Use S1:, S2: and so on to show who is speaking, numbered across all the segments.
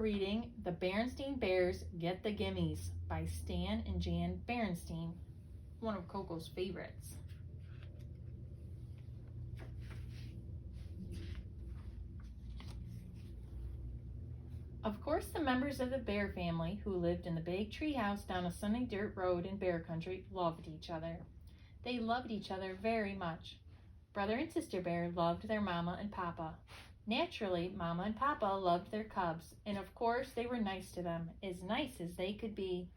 S1: Reading The Berenstain Bears Get the Gimmies by Stan and Jan Berenstain, one of Coco's favorites. Of course, the members of the bear family who lived in the big tree house down a sunny dirt road in bear country loved each other. They loved each other very much. Brother and sister bear loved their mama and papa. Naturally, Mama and Papa loved their cubs, and of course they were nice to them, as nice as they could be.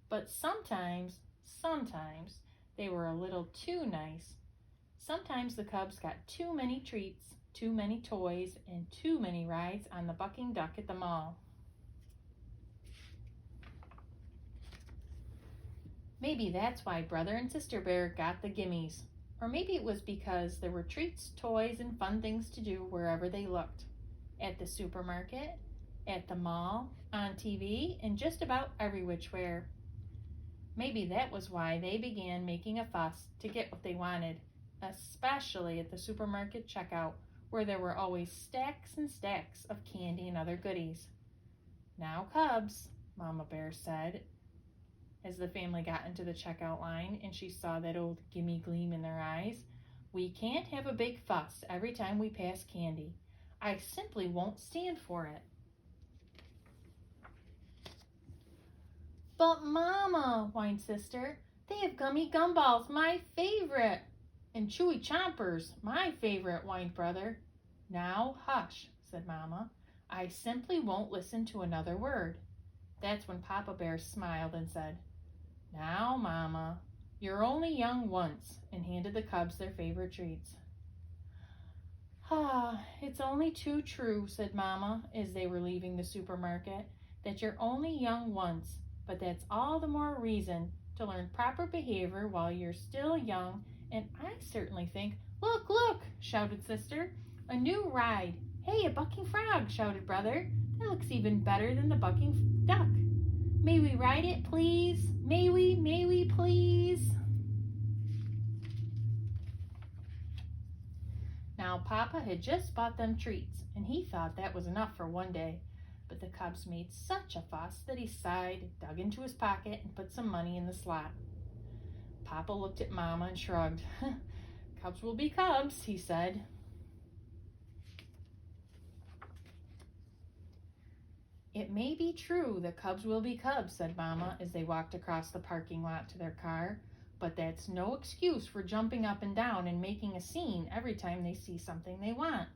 S1: But sometimes they were a little too nice. Sometimes the cubs got too many treats, too many toys, and too many rides on the bucking duck at the mall. Maybe that's why Brother and Sister Bear got the gimmies. Or maybe it was because there were treats, toys, and fun things to do wherever they looked. At the supermarket, at the mall, on TV, and just about every which where. Maybe that was why they began making a fuss to get what they wanted, especially at the supermarket checkout, where there were always stacks and stacks of candy and other goodies. "Now, cubs," Mama Bear said, as the family got into the checkout line and she saw that old gimme gleam in their eyes, "we can't have a big fuss every time we pass candy. I simply won't stand for it." "But Mama," whined Sister, "they have gummy gumballs, my favorite." "And chewy chompers, my favorite," whined Brother. "Now hush," said Mama. "I simply won't listen to another word." That's when Papa Bear smiled and said, "Now, Mama, you're only young once," and handed the cubs their favorite treats. "It's only too true," said Mama as they were leaving the supermarket, "that you're only young once, but that's all the more reason to learn proper behavior while you're still young, and I certainly think—" "Look, look!" shouted Sister. "A new ride. Hey, a bucking frog!" shouted Brother. "That looks even better than the bucking duck. May we ride it, please? May we, please?" Now, Papa had just bought them treats, and he thought that was enough for one day. But the cubs made such a fuss that he sighed, dug into his pocket, and put some money in the slot. Papa looked at Mama and shrugged. "Cubs will be cubs," he said. "It may be true that cubs will be cubs," said Mama as they walked across the parking lot to their car, "but that's no excuse for jumping up and down and making a scene every time they see something they want."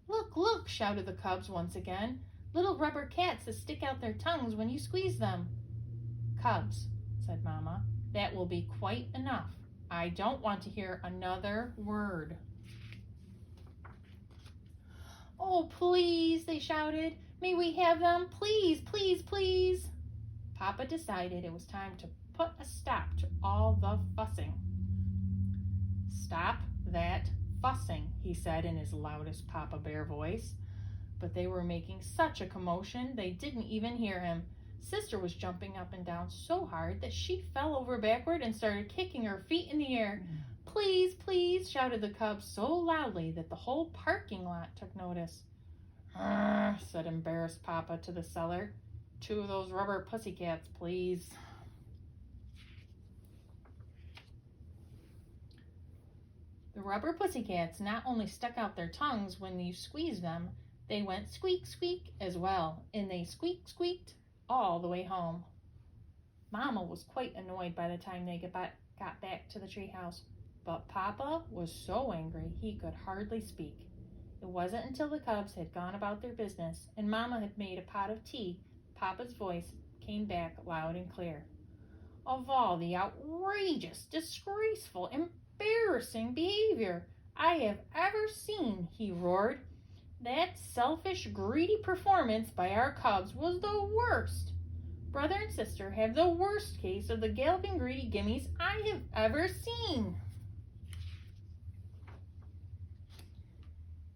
S1: "Look, look!" shouted the cubs once again. "Little rubber cats that stick out their tongues when you squeeze them." "Cubs," said Mama, "that will be quite enough. I don't want to hear another word." "Oh, please," they shouted. "May we have them? Please, please, please." Papa decided it was time to put a stop to all the fussing. "Stop that fussing," he said in his loudest Papa Bear voice. But they were making such a commotion they didn't even hear him. Sister was jumping up and down so hard that she fell over backward and started kicking her feet in the air. "Please, please," shouted the cubs so loudly that the whole parking lot took notice. Said embarrassed Papa to the seller. "2 of those rubber pussycats, please." The rubber pussycats not only stuck out their tongues when you squeezed them, they went squeak, squeak as well, and they squeaked all the way home. Mama was quite annoyed by the time they got back to the treehouse, but Papa was so angry he could hardly speak. It wasn't until the cubs had gone about their business and Mama had made a pot of tea, Papa's voice came back loud and clear. "Of all the outrageous, disgraceful, embarrassing behavior I have ever seen," he roared, "that selfish, greedy performance by our cubs was the worst. Brother and Sister have the worst case of the galloping greedy gimmies I have ever seen."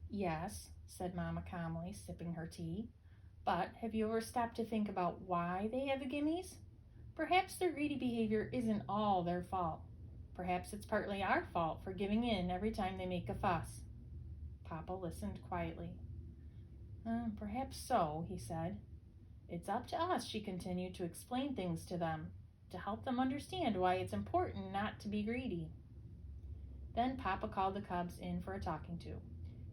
S1: "Yes," said Mama calmly, sipping her tea. "But have you ever stopped to think about why they have the gimmies? Perhaps their greedy behavior isn't all their fault. Perhaps it's partly our fault for giving in every time they make a fuss." Papa listened quietly. Perhaps so, he said. It's up to us, she continued, to explain things to them, to help them understand why it's important not to be greedy. Then Papa called the cubs in for a talking to.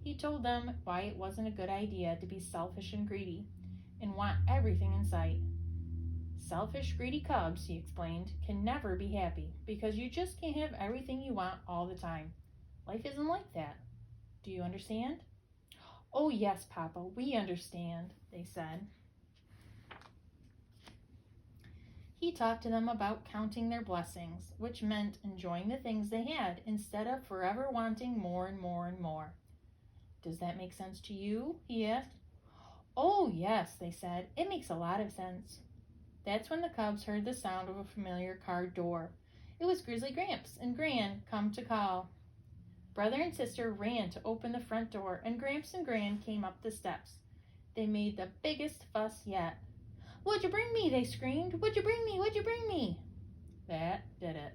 S1: He told them why it wasn't a good idea to be selfish and greedy and want everything in sight. Selfish, greedy cubs, he explained, can never be happy because you just can't have everything you want all the time. Life isn't like that. Do you understand? Oh, yes, Papa, we understand, they said. He talked to them about counting their blessings, which meant enjoying the things they had instead of forever wanting more and more and more. Does that make sense to you? He asked. Oh, yes, they said. It makes a lot of sense. That's when the cubs heard the sound of a familiar car door. It was Grizzly Gramps and Gran come to call. Brother and sister ran to open the front door, and Gramps and Gran came up the steps. They made the biggest fuss yet. Would you bring me? They screamed. Would you bring me? Would you bring me? That did it.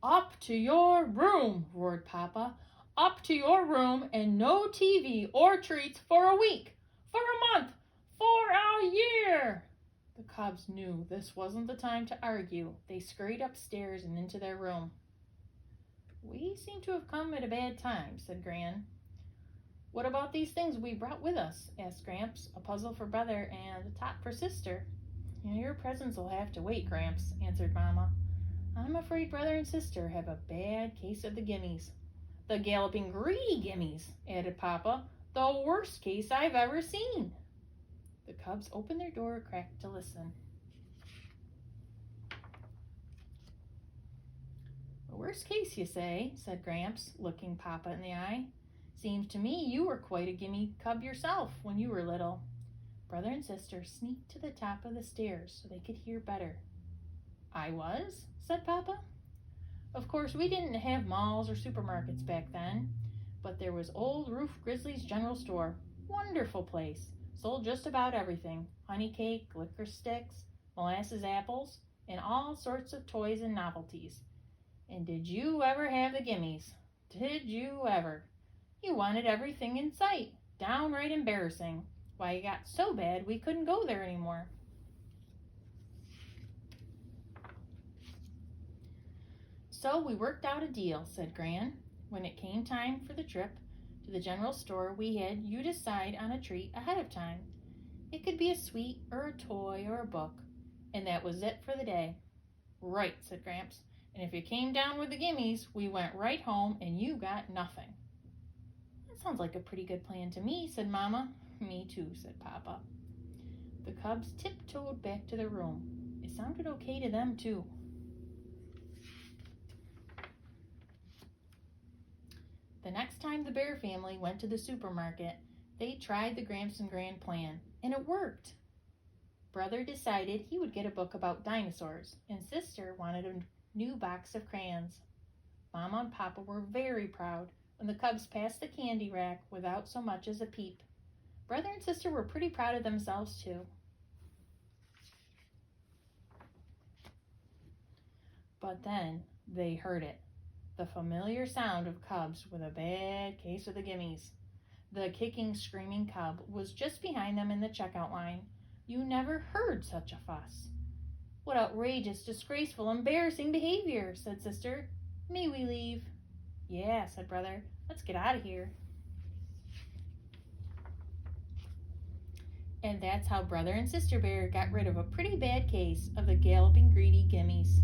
S1: Up to your room, roared Papa. Up to your room and no TV or treats for a week, for a month, for a year. The cubs knew this wasn't the time to argue. They scurried upstairs and into their room. We seem to have come at a bad time, said Gran. What about these things we brought with us? Asked Gramps, a puzzle for brother and a top for sister. Your presents will have to wait, Gramps, answered Mama. I'm afraid brother and sister have a bad case of the Gimmies. The galloping greedy Gimmies, added Papa. The worst case I've ever seen. The cubs opened their door a crack to listen. The worst case, you say, said Gramps, looking Papa in the eye. Seems to me you were quite a gimme cub yourself when you were little. Brother and sister sneaked to the top of the stairs so they could hear better. I was, said Papa. Of course, we didn't have malls or supermarkets back then, but there was old Roof Grizzly's general store. Wonderful place. Sold just about everything. Honey cake, liquor sticks, molasses apples, and all sorts of toys and novelties. And did you ever have the Gimmies? Did you ever? You wanted everything in sight. Downright embarrassing. Why, it got so bad we couldn't go there anymore. So we worked out a deal, said Gran. When it came time for the trip to the general store, we had you decide on a treat ahead of time. It could be a sweet or a toy or a book, and that was it for the day. Right, said Gramps. And if you came down with the Gimmies, we went right home and you got nothing. That sounds like a pretty good plan to me, said Mama. Me too, said Papa. The cubs tiptoed back to their room. It sounded okay to them, too. The next time the Bear family went to the supermarket, they tried the Gramps and Gran plan, and it worked. Brother decided he would get a book about dinosaurs, and sister wanted a new box of crayons. Mama and Papa were very proud when the cubs passed the candy rack without so much as a peep. Brother and sister were pretty proud of themselves, too. But then they heard it. The familiar sound of cubs with a bad case of the Gimmies. The kicking, screaming cub was just behind them in the checkout line. You never heard such a fuss. What outrageous, disgraceful, embarrassing behavior, said sister. May we leave? Yeah, said brother. Let's get out of here. And that's how Brother and Sister Bear got rid of a pretty bad case of the galloping greedy Gimmies.